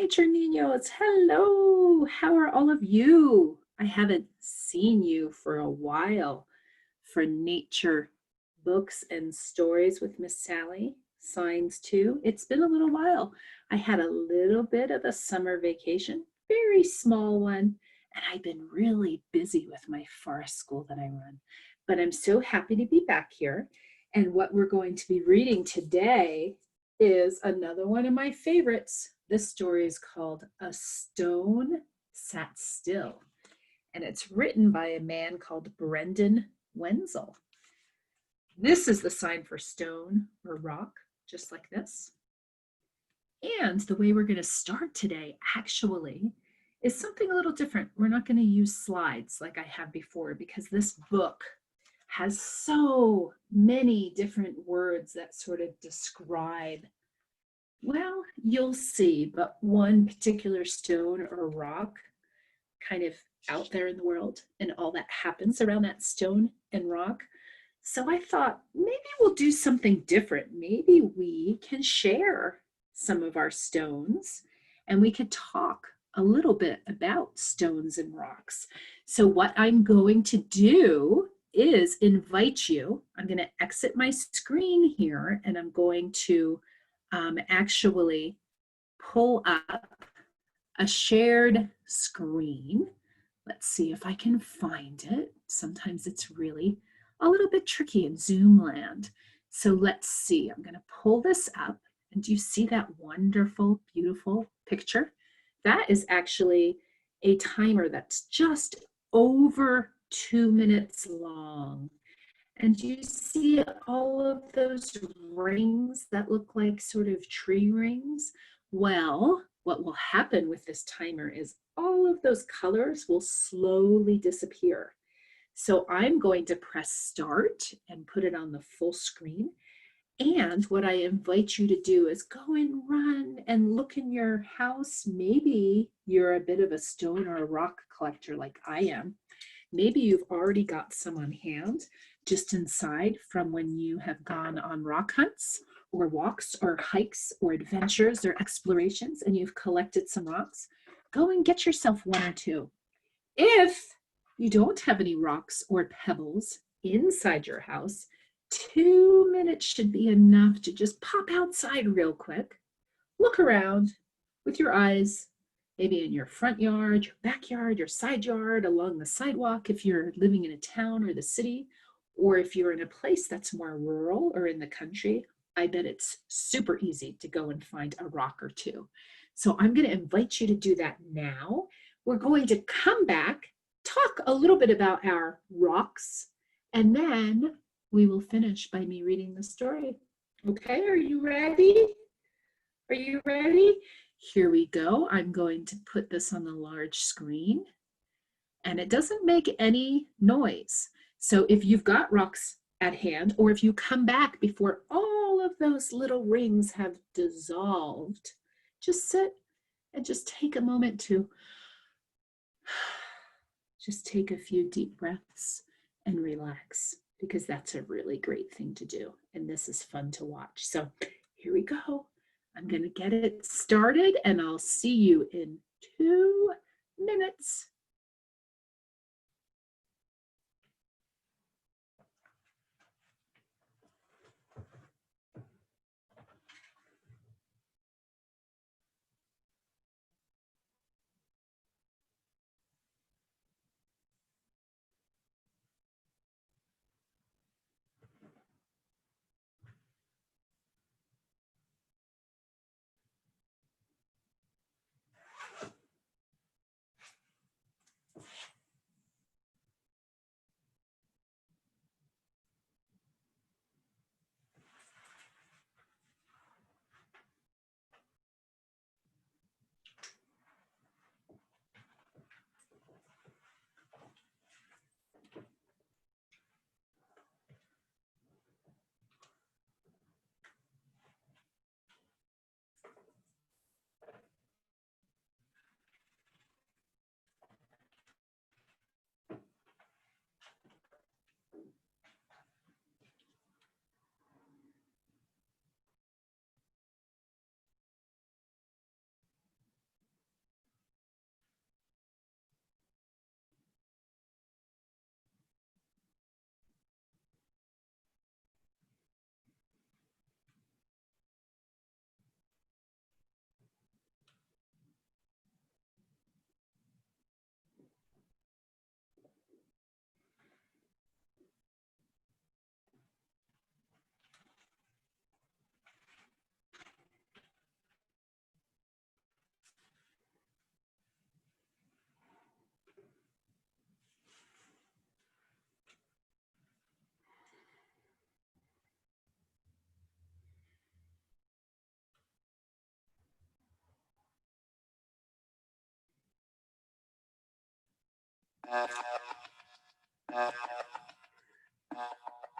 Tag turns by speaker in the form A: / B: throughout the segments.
A: Nature Ninos. Hello. How are all of you? I haven't seen you for a while for nature books and stories with Miss Sally. Signs too. It's been a little while. I had a little bit of a summer vacation, very small one, and I've been really busy with my forest school that I run. But I'm so happy to be back here. And what we're going to be reading today is another one of my favorites. This story is called A Stone Sat Still, and it's written by a man called Brendan Wenzel. This is the sign for stone or rock, just like this. And the way we're going to start today actually is something a little different. We're not going to use slides like I have before because this book has so many different words that sort of describe, well, you'll see, but one particular stone or rock kind of out there in the world and all that happens around that stone and rock. So I thought maybe we'll do something different. Maybe we can share some of our stones and we could talk a little bit about stones and rocks. So what I'm going to do is invite you. I'm going to exit my screen here and I'm going to actually pull up a shared screen. Let's see if I can find it. Sometimes it's really a little bit tricky in Zoom land. So let's see, I'm gonna pull this up. And do you see that wonderful, beautiful picture? That is actually a timer that's just over 2 minutes long. And you see all of those rings that look like sort of tree rings? Well, what will happen with this timer is all of those colors will slowly disappear. So I'm going to press start and put it on the full screen. And what I invite you to do is go and run and look in your house. Maybe you're a bit of a stone or a rock collector like I am. Maybe you've already got some on hand just inside from when you have gone on rock hunts or walks or hikes or adventures or explorations and you've collected some rocks. Go and get yourself one or two. If you don't have any rocks or pebbles inside your house, 2 minutes should be enough to just pop outside real quick, look around with your eyes, maybe in your front yard, your backyard, your side yard, along the sidewalk if you're living in a town or the city, or if you're in a place that's more rural or in the country. I bet it's super easy to go and find a rock or two. So I'm going to invite you to do that now. We're going to come back, talk a little bit about our rocks, and then we will finish by me reading the story. Okay, are you ready? Are you ready? Here we go. I'm going to put this on the large screen and it doesn't make any noise. So if you've got rocks at hand or if you come back before all of those little rings have dissolved, just sit and just take a moment to just take a few deep breaths and relax because that's a really great thing to do. And this is fun to watch. So here we go. I'm going to get it started and I'll see you in 2 minutes.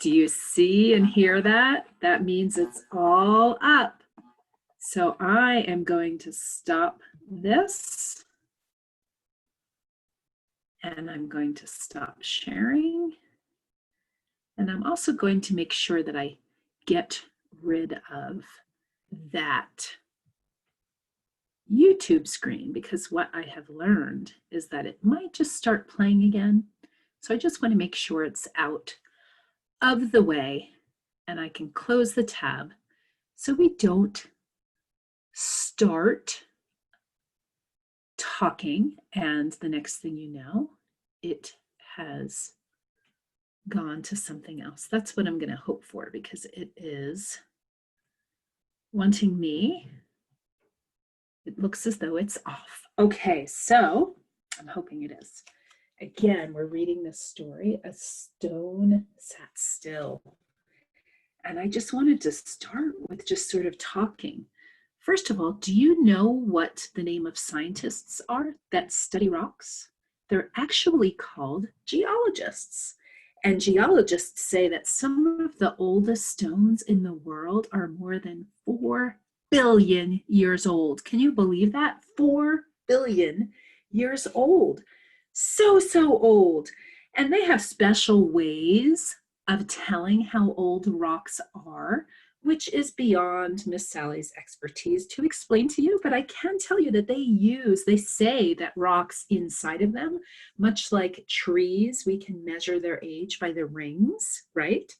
A: Do you see and hear that? That means it's all up. So I am going to stop this. And I'm going to stop sharing. And I'm also going to make sure that I get rid of that YouTube screen, because what I have learned is that it might just start playing again. So I just want to make sure it's out of the way and I can close the tab so we don't start talking and the next thing you know, it has gone to something else. That's what I'm going to hope for, because it is wanting me. It looks as though it's off. Okay, so I'm hoping it is. Again, we're reading this story, A Stone Sat Still. And I just wanted to start with just sort of talking. First of all, do you know what the name of scientists are that study rocks? They're actually called geologists. And geologists say that some of the oldest stones in the world are more than 4 billion years old. Can you believe that? 4 billion years old. So old. And they have special ways of telling how old rocks are, which is beyond Miss Sally's expertise to explain to you, but I can tell you that they say that rocks inside of them, much like trees, we can measure their age by the rings, right?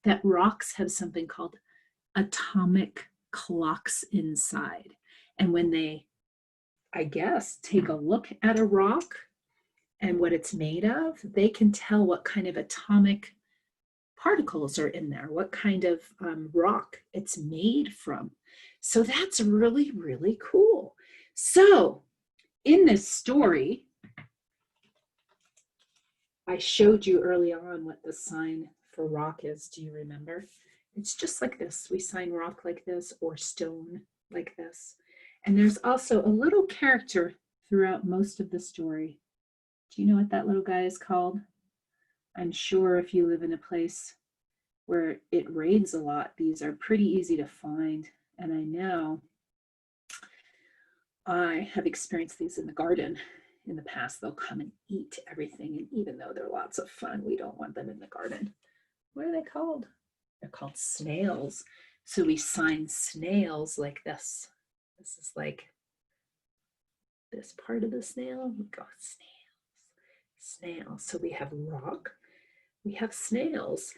A: That rocks have something called atomic clocks inside. And when they, I guess, take a look at a rock and what it's made of, they can tell what kind of atomic particles are in there, what kind of rock it's made from. So that's really, really cool. So in this story, I showed you early on what the sign for rock is. Do you remember? It's just like this. We sign rock like this or stone like this. And there's also a little character throughout most of the story. Do you know what that little guy is called? I'm sure if you live in a place where it rains a lot, these are pretty easy to find. And I know I have experienced these in the garden in the past. They'll come and eat everything. And even though they're lots of fun, we don't want them in the garden. What are they called? They're called snails. So we sign snails like this. This is like this part of the snail. We go snails. So we have rock, we have snails.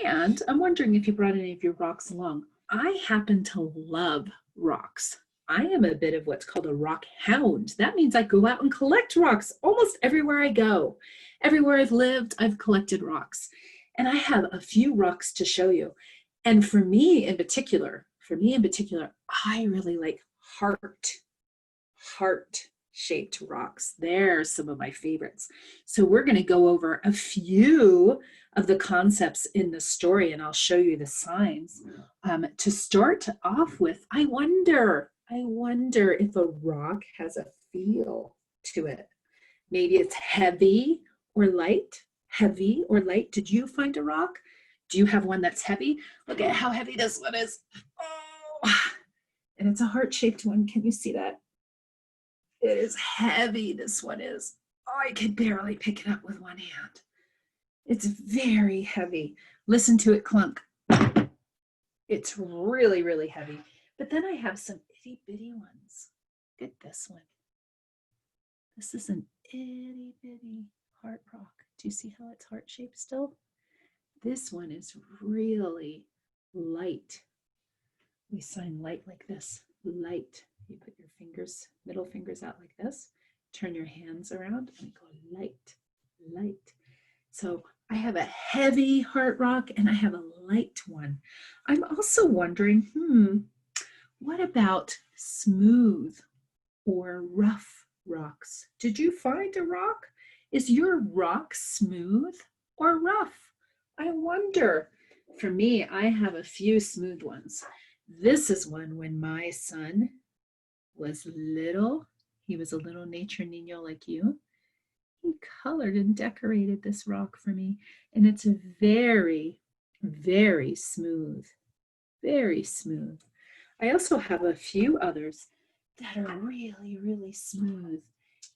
A: And I'm wondering if you brought any of your rocks along. I happen to love rocks. I am a bit of what's called a rock hound. That means I go out and collect rocks almost everywhere I go. Everywhere I've lived, I've collected rocks. And I have a few rocks to show you. And for me in particular, I really like heart-shaped rocks. They're some of my favorites. So we're going to go over a few of the concepts in the story, and I'll show you the signs. To start off with, I wonder if a rock has a feel to it. Maybe it's heavy or light. Heavy or light. Did you find a rock? Do you have one that's heavy? Look at how heavy this one is. Oh, and it's a heart-shaped one. Can you see that? It is heavy, this one is. Oh, I could barely pick it up with one hand. It's very heavy. Listen to it clunk. It's really, really heavy. But then I have some itty bitty ones. Look at this one. This is an itty bitty heart rock. Do you see how it's heart-shaped still? This one is really light. We sign light like this, light. You put your fingers, middle fingers out like this, turn your hands around and go light, light. So I have a heavy heart rock and I have a light one. I'm also wondering, what about smooth or rough rocks? Did you find a rock? Is your rock smooth or rough? I wonder. For me, I have a few smooth ones. This is one when my son was little. He was a little nature Nino like you. He colored and decorated this rock for me, and it's very, very smooth, very smooth. I also have a few others that are really, really smooth,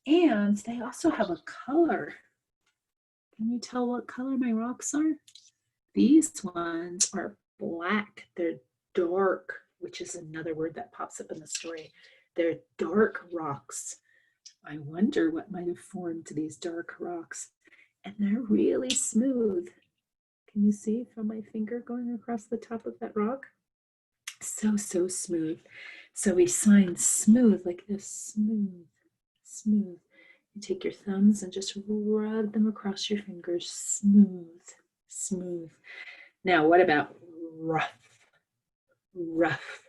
A: and they also have a color. Can you tell what color my rocks are? These ones are black. They're dark, which is another word that pops up in the story. They're dark rocks. I wonder what might have formed these dark rocks. And they're really smooth. Can you see from my finger going across the top of that rock? So, so smooth. So we sign smooth like this, smooth, smooth. You take your thumbs and just rub them across your fingers, smooth, smooth. Now, what about rough? Rough.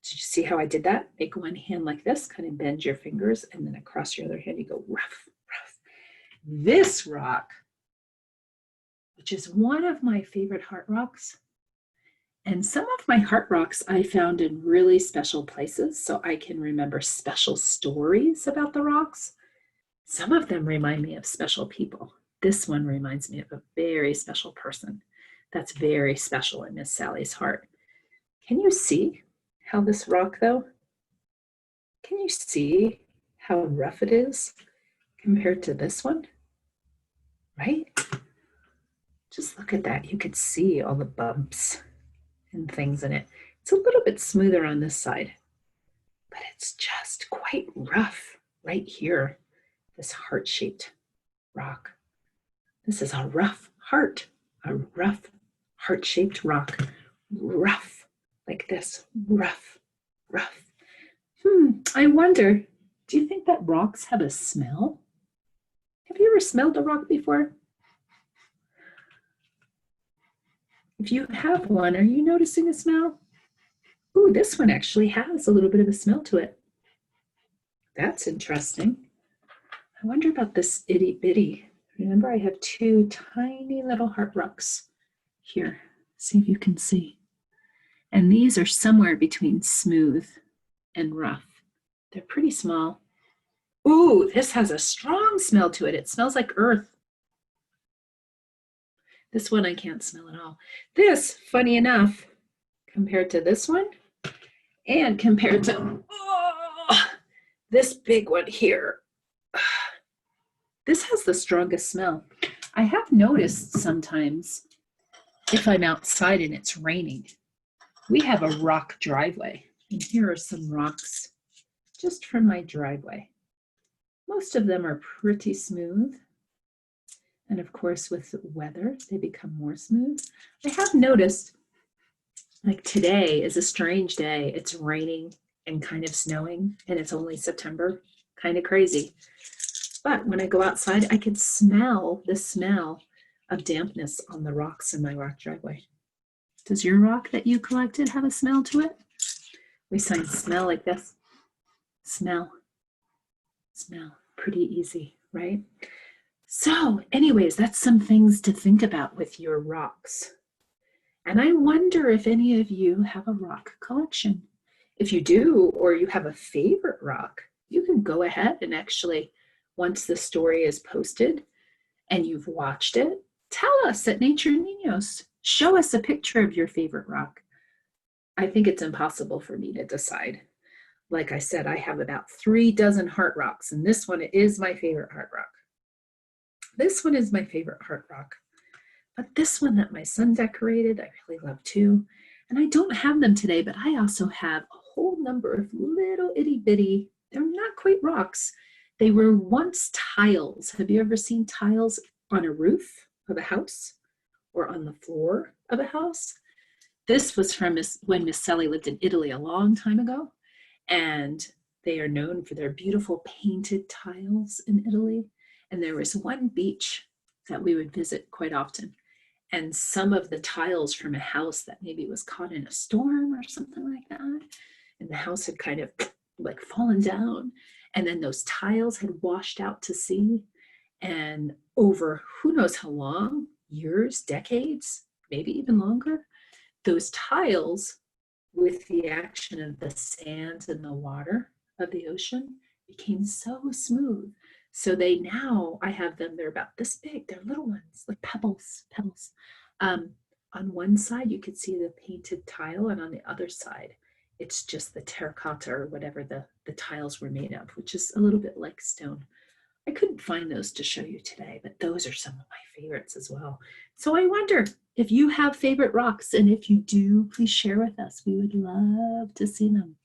A: Did you see how I did that? Make one hand like this, kind of bend your fingers, and then across your other hand, you go rough, rough. This rock, which is one of my favorite heart rocks, and some of my heart rocks I found in really special places, so I can remember special stories about the rocks. Some of them remind me of special people. This one reminds me of a very special person that's very special in Miss Sally's heart. Can you see how this rock, though? Can you see how rough it is compared to this one? Right? Just look at that. You could see all the bumps and things in it. It's a little bit smoother on this side, but it's just quite rough right here, this heart-shaped rock. This is a rough heart, a rough heart-shaped rock. Rough, like this, rough, rough. I wonder, do you think that rocks have a smell? Have you ever smelled a rock before? If you have one, are you noticing a smell? Ooh, this one actually has a little bit of a smell to it. That's interesting. I wonder about this itty bitty. Remember, I have two tiny little heart rocks here. See if you can see. And these are somewhere between smooth and rough. They're pretty small. Ooh, this has a strong smell to it. It smells like earth. This one I can't smell at all. This, funny enough, compared to this one, and compared to this big one here, this has the strongest smell. I have noticed sometimes if I'm outside and it's raining, we have a rock driveway. And here are some rocks just from my driveway. Most of them are pretty smooth. And of course, with weather, they become more smooth. I have noticed, like today is a strange day. It's raining and kind of snowing, and it's only September. Kind of crazy. But when I go outside, I can smell the smell of dampness on the rocks in my rock driveway. Does your rock that you collected have a smell to it? We sign smell like this. Smell. Smell. Pretty easy, right? So anyways, that's some things to think about with your rocks. And I wonder if any of you have a rock collection. If you do, or you have a favorite rock, you can go ahead and actually, once the story is posted and you've watched it, tell us at Nature Ninos. Show us a picture of your favorite rock. I think it's impossible for me to decide. Like I said, I have about 36 heart rocks, and this one is my favorite heart rock. This one is my favorite heart rock. But this one that my son decorated, I really love too. And I don't have them today, but I also have a whole number of little itty bitty, they're not quite rocks. They were once tiles. Have you ever seen tiles on a roof of a house or on the floor of a house? This was from when Miss Sally lived in Italy a long time ago. And they are known for their beautiful painted tiles in Italy. And there was one beach that we would visit quite often. And some of the tiles from a house that maybe was caught in a storm or something like that. And the house had kind of like fallen down. And then those tiles had washed out to sea. And over who knows how long, years, decades, maybe even longer, those tiles, with the action of the sand and the water of the ocean, became so smooth So I have them, they're about this big, they're little ones, like pebbles. Um, on one side, you could see the painted tile, and on the other side, it's just the terracotta or whatever the tiles were made of, which is a little bit like stone. I couldn't find those to show you today, but those are some of my favorites as well. So I wonder if you have favorite rocks, and if you do, please share with us. We would love to see them.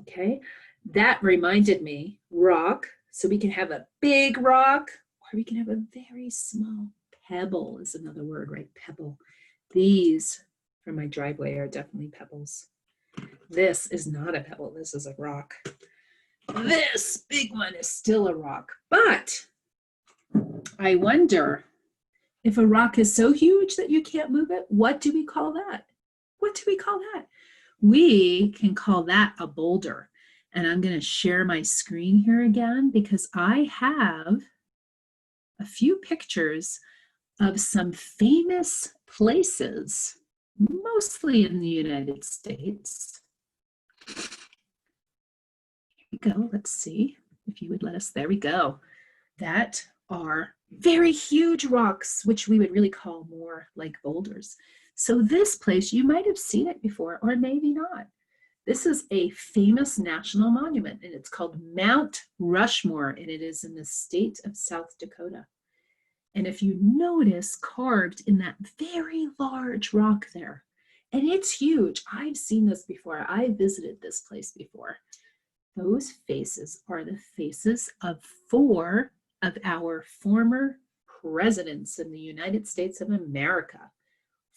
A: Okay, that reminded me, rock. So we can have a big rock, or we can have a very small pebble is another word, right? Pebble. These from my driveway are definitely pebbles. This is not a pebble, this is a rock. This big one is still a rock, but I wonder if a rock is so huge that you can't move it, what do we call that? What do we call that? We can call that a boulder. And I'm going to share my screen here again because I have a few pictures of some famous places, mostly in the United States. Here we go. Let's see if you would let us. There we go. That are very huge rocks, which we would really call more like boulders. So this place, you might have seen it before, or maybe not. This is a famous national monument, and it's called Mount Rushmore, and it is in the state of South Dakota. And if you notice, carved in that very large rock there, and it's huge. I've seen this before. I visited this place before. Those faces are the faces of 4 of our former presidents in the United States of America.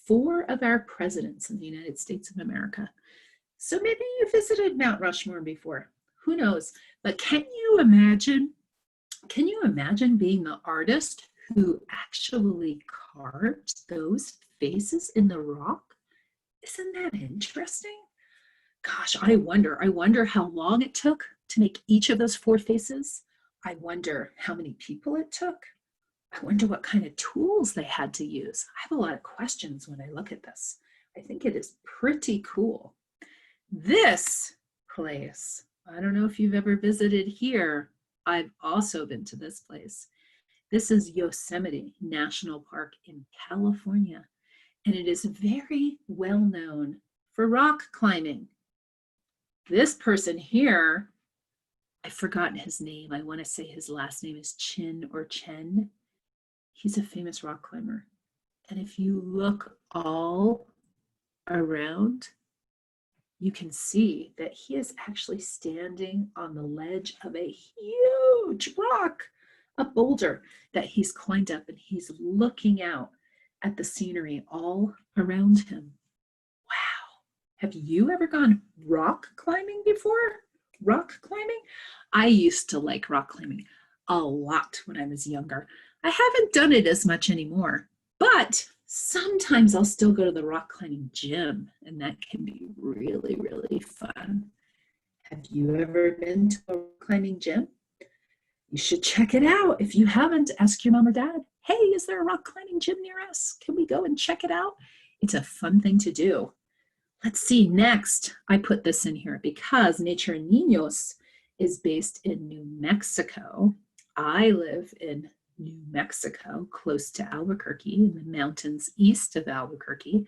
A: 4 of our presidents in the United States of America. So maybe you visited Mount Rushmore before. Who knows? But can you imagine being the artist who actually carved those faces in the rock? Isn't that interesting? Gosh, I wonder how long it took to make each of those 4 faces. I wonder how many people it took. I wonder what kind of tools they had to use. I have a lot of questions when I look at this. I think it is pretty cool. This place, I don't know if you've ever visited here. I've also been to this place. This is Yosemite National Park in California, and it is very well known for rock climbing. This person here, I've forgotten his name. I want to say his last name is Chin or Chen. He's a famous rock climber. And if you look all around, you can see that he is actually standing on the ledge of a huge rock, a boulder that he's climbed up, and he's looking out at the scenery all around him. Wow. Have you ever gone rock climbing before? Rock climbing? I used to like rock climbing a lot when I was younger. I haven't done it as much anymore, but sometimes I'll still go to the rock climbing gym, and that can be really, really fun. Have you ever been to a rock climbing gym? You should check it out. If you haven't, ask your mom or dad, hey, is there a rock climbing gym near us? Can we go and check it out? It's a fun thing to do. Let's see, next, I put this in here because Nature Ninos is based in New Mexico. I live in New Mexico, close to Albuquerque, in the mountains east of Albuquerque.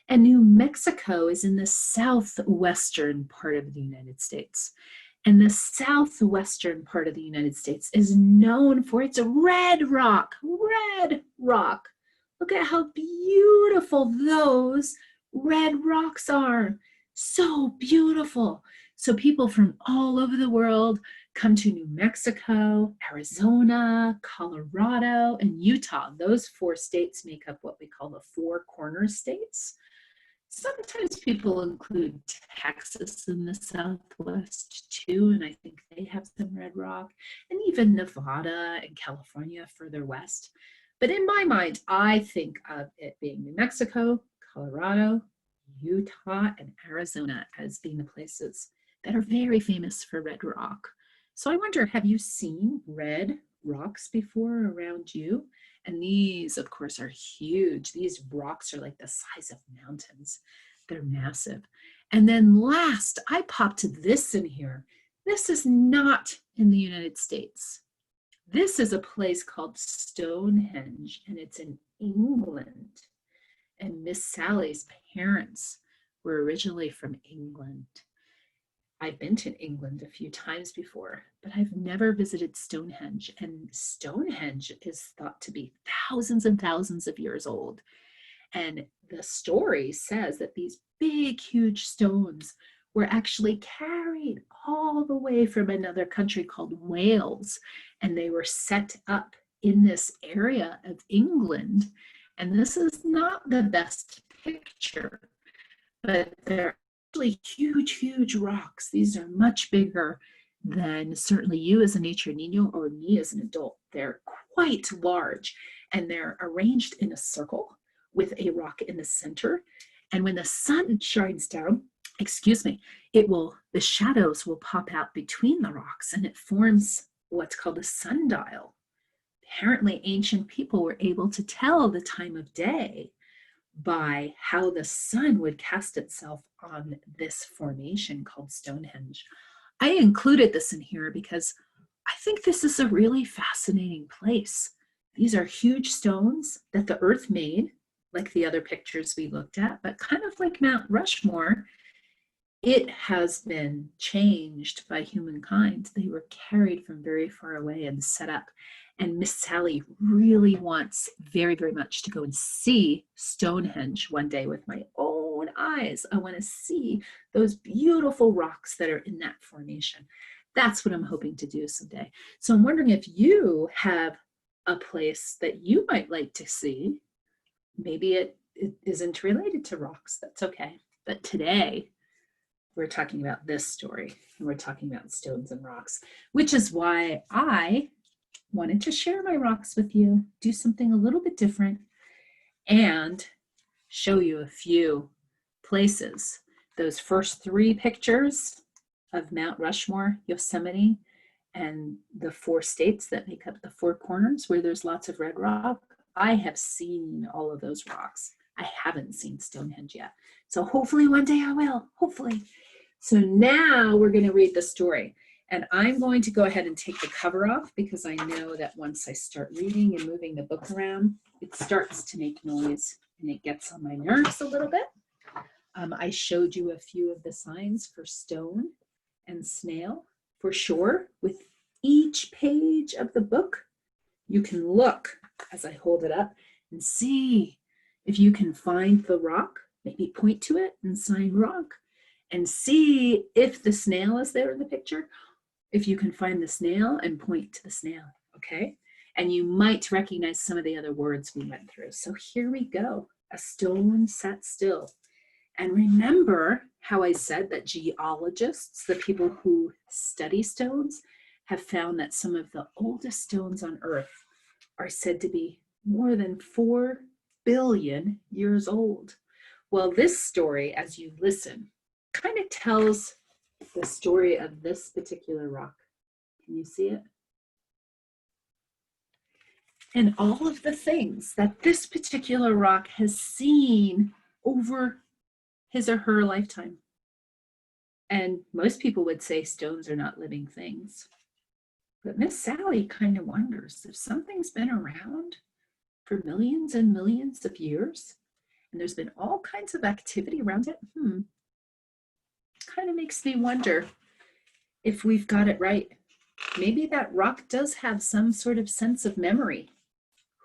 A: And New Mexico is in the southwestern part of the United States. And the southwestern part of the United States is known for its red rock. Red rock. Look at how beautiful those red rocks are. So beautiful. So people from all over the world come to New Mexico, Arizona, Colorado, and Utah. Those 4 states make up what we call the 4 corner states. Sometimes people include Texas in the Southwest too, and I think they have some red rock, and even Nevada and California further west. But in my mind, I think of it being New Mexico, Colorado, Utah, and Arizona as being the places that are very famous for red rock. So I wonder, have you seen red rocks before around you? And these, of course, are huge. These rocks are like the size of mountains. They're massive. And then last, I popped this in here. This is not in the United States. This is a place called Stonehenge, and it's in England. And Miss Sally's parents were originally from England. I've been to England a few times before, but I've never visited Stonehenge. And Stonehenge is thought to be thousands and thousands of years old. And the story says that these big, huge stones were actually carried all the way from another country called Wales. And they were set up in this area of England. And this is not the best picture, but they're actually huge, huge rocks. These are much bigger than certainly you as a Nature Nino or me as an adult. They're quite large, and they're arranged in a circle with a rock in the center. And when the sun shines down, the shadows will pop out between the rocks, and it forms what's called a sundial. Apparently, ancient people were able to tell the time of day by how the sun would cast itself on this formation called Stonehenge. I included this in here because I think this is a really fascinating place. These are huge stones that the earth made, like the other pictures we looked at, but kind of like Mount Rushmore, it has been changed by humankind. They were carried from very far away and set up. And Miss Sally really wants very, very much to go and see Stonehenge one day with my own eyes. I want to see those beautiful rocks that are in that formation. That's what I'm hoping to do someday. So I'm wondering if you have a place that you might like to see. Maybe it isn't related to rocks. That's okay. But today, we're talking about this story, and we're talking about stones and rocks, which is why I wanted to share my rocks with you, do something a little bit different, and show you a few places. Those first 3 pictures of Mount Rushmore, Yosemite, and the 4 states that make up the 4 corners where there's lots of red rock, I have seen all of those rocks. I haven't seen Stonehenge yet. So hopefully one day I will, hopefully. So now we're going to read the story. And I'm going to go ahead and take the cover off because I know that once I start reading and moving the book around, it starts to make noise and it gets on my nerves a little bit. I showed you a few of the signs for stone and snail for sure. With each page of the book, you can look as I hold it up and see if you can find the rock, maybe point to it and sign rock, and see if the snail is there in the picture. If you can find the snail and point to the snail, okay? And you might recognize some of the other words we went through. So here we go. A stone sat still. And remember how I said that geologists, the people who study stones, have found that some of the oldest stones on Earth are said to be more than 4 billion years old. Well, this story, as you listen, kind of tells the story of this particular rock. Can you see it? And all of the things that this particular rock has seen over his or her lifetime. And most people would say stones are not living things. But Miss Sally kind of wonders if something's been around for millions and millions of years, and there's been all kinds of activity around it. Kind of makes me wonder if we've got it right. Maybe that rock does have some sort of sense of memory.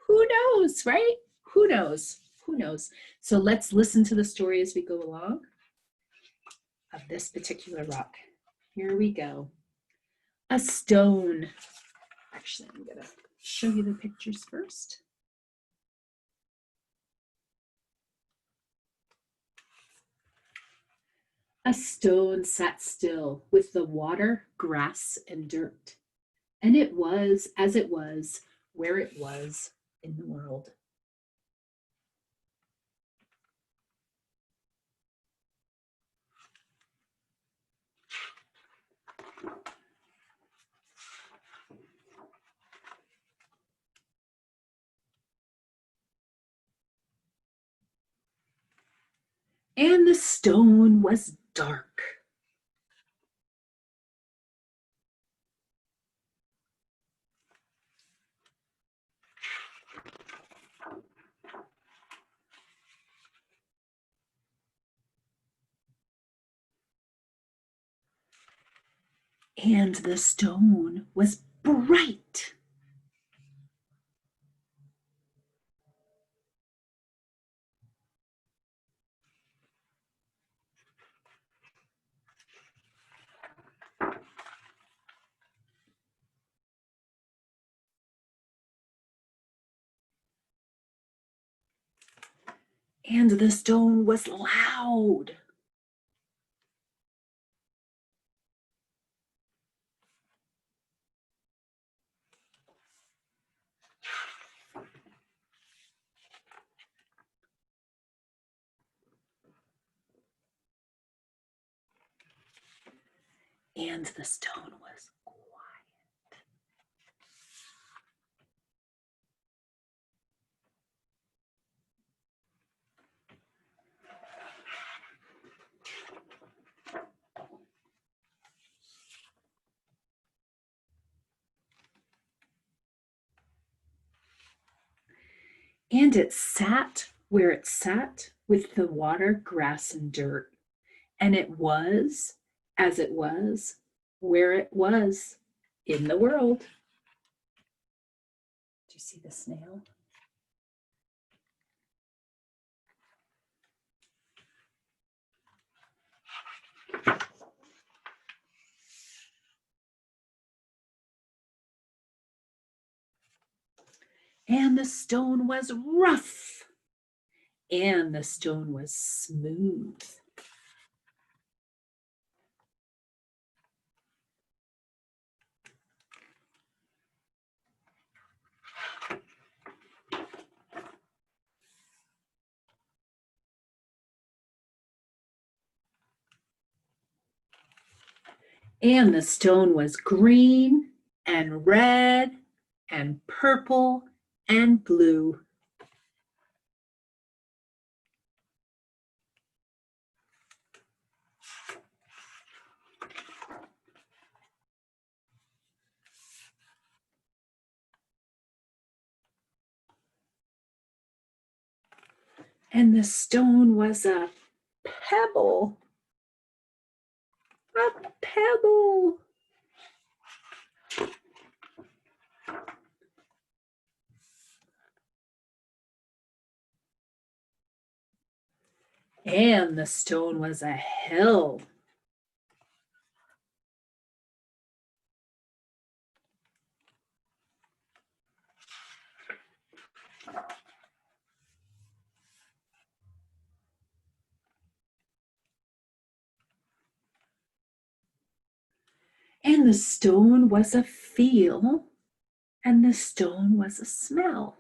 A: Who knows, right? Who knows? Who knows? So let's listen to the story as we go along of this particular rock. Here we go. A stone. Actually, I'm going to show you the pictures first. A stone sat still with the water, grass, and dirt. And it was as it was where it was in the world. And the stone was dark. And the stone was bright. And the stone was loud. And the stone was quiet. And it sat where it sat with the water, grass, and dirt. And it was as it was where it was in the world. Do you see the snail? And the stone was rough, and the stone was smooth. And the stone was green and red and purple and blue. And the stone was a pebble. A pebble. And the stone was a hill. And the stone was a feel, and the stone was a smell.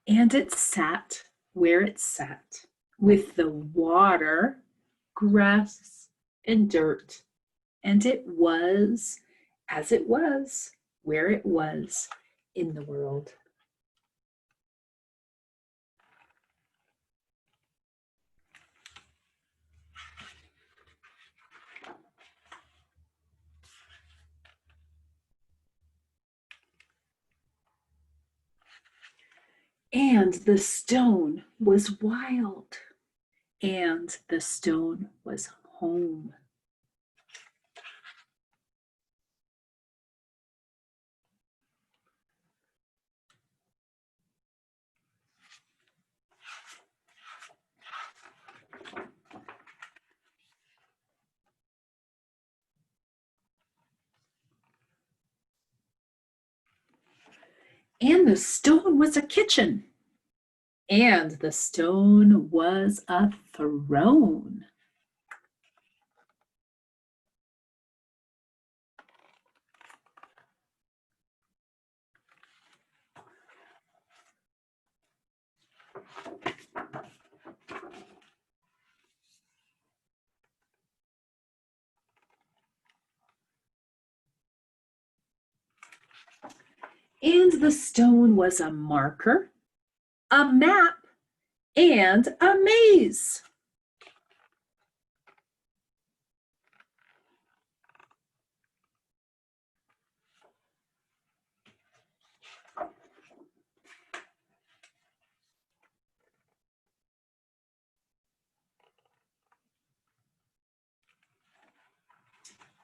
A: And it sat where it sat, with the water, grass, and dirt. And it was as it was, where it was in the world. And the stone was wild, and the stone was home. And the stone was a kitchen, and the stone was a throne. And the stone was a marker, a map, and a maze.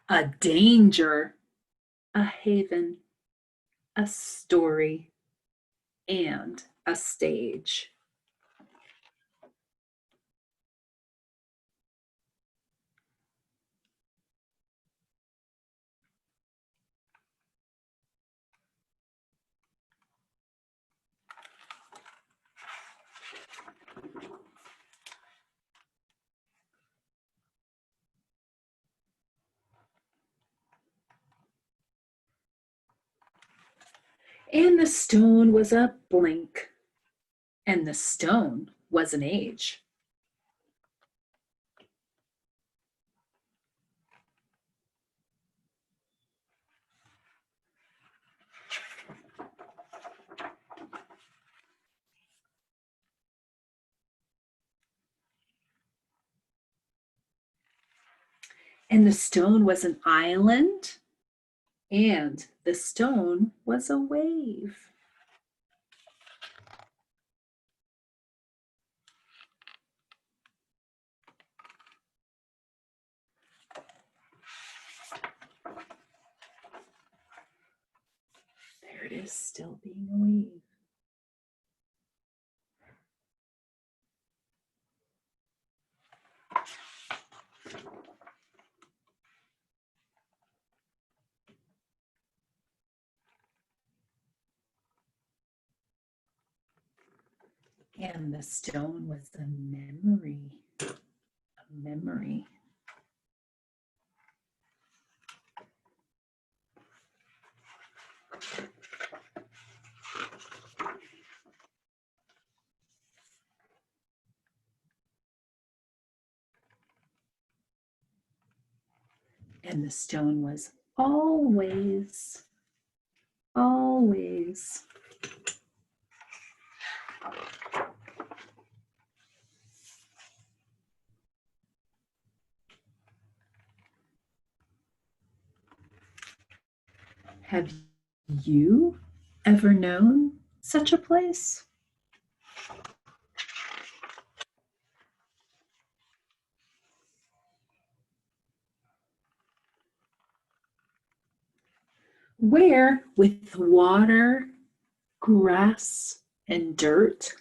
A: a danger, a haven, a story, and a stage. And the stone was a blink, and the stone was an age. And the stone was an island, and the stone was a wave. There it is, still being a wave. And the stone was a memory, a memory. And the stone was always, always. Have you ever known such a place? Where, with water, grass, and dirt,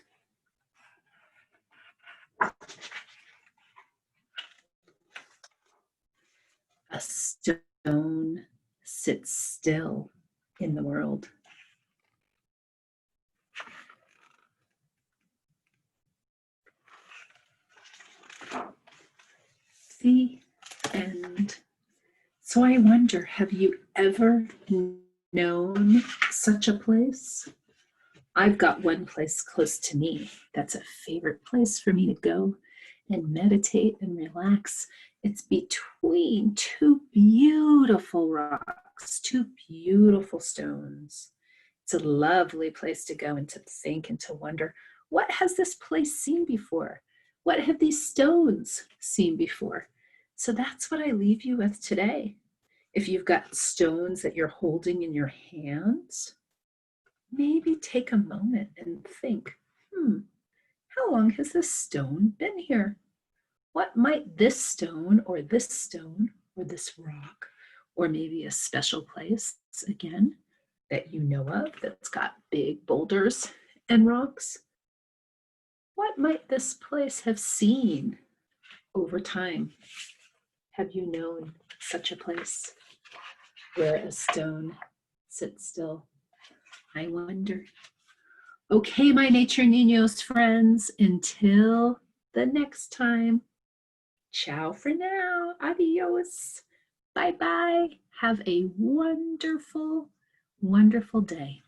A: a stone sits still in the world. The end. So I wonder, have you ever known such a place? I've got one place close to me that's a favorite place for me to go and meditate and relax. It's between two beautiful rocks, two beautiful stones. It's a lovely place to go and to think and to wonder, what has this place seen before? What have these stones seen before? So that's what I leave you with today. If you've got stones that you're holding in your hands, maybe take a moment and think, how long has this stone been here? What might this stone or this rock, or maybe a special place again that you know of that's got big boulders and rocks, what might this place have seen over time? Have you known such a place where a stone sits still? I wonder. Okay, my Nature Ninos friends, until the next time, ciao for now. Adios. Bye bye. Have a wonderful, wonderful day.